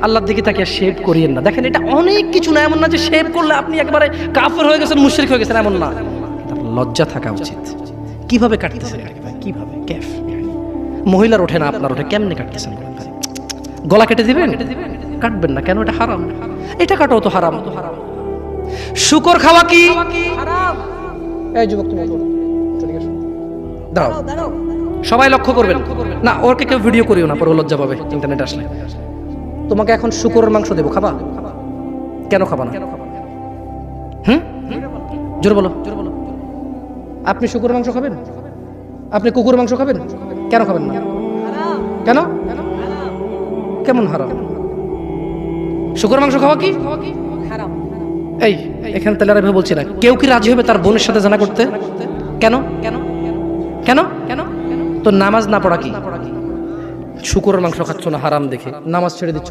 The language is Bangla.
আল্লাহর দিকে তাকিয়ে শেভ করিয়েন না। দেখেন এটা অনেক কিছু না, এমন না যে শেভ করলে আপনি একবারে কাফের হয়ে গেছেন, মুশরিক হয়ে গেছেন, এমন না। লজ্জা থাকা উচিত। কিভাবে কাটতেছেন ভাই, কিভাবে কেফ? মহিলার ওঠে না, আপনার ওঠে, কেমনে কাটতেছেন ভাই? গলা কেটে দিবেন? কাটবেন না কেন? এটা হারাম। এটা কাটাও তো হারাম। শুকর খাওয়া কি হারাম? এই যুবক তুমি দাঁড়াও, সবাই লক্ষ্য করবেন না, ওরকে কেউ ভিডিও করিও না, পরে লজ্জা পাবে ইন্টারনেট আসলে। তোমাকে এখন শুকরের মাংস দেবো, খাবা? কেন খাবা না? জোরে বলো। আপনি শুকরের মাংস খাবেন? আপনি কুকুরের মাংস খাবেন? কেন খাবেন না? কেন? কেমন হারাম? শুকরের মাংস খাওয়া কি হারাম? এই এখানে তাহলে আমি বলছি না, কেউ কি রাজি হবে তার বোনের সাথে জানা করতে? কেন? কেন? কেন? কেন? তো নামাজ না পড়া কি? শুকরের মাংস খাচ্ছ না হারাম দেখে নামাজ ছেড়ে দিচ্ছ।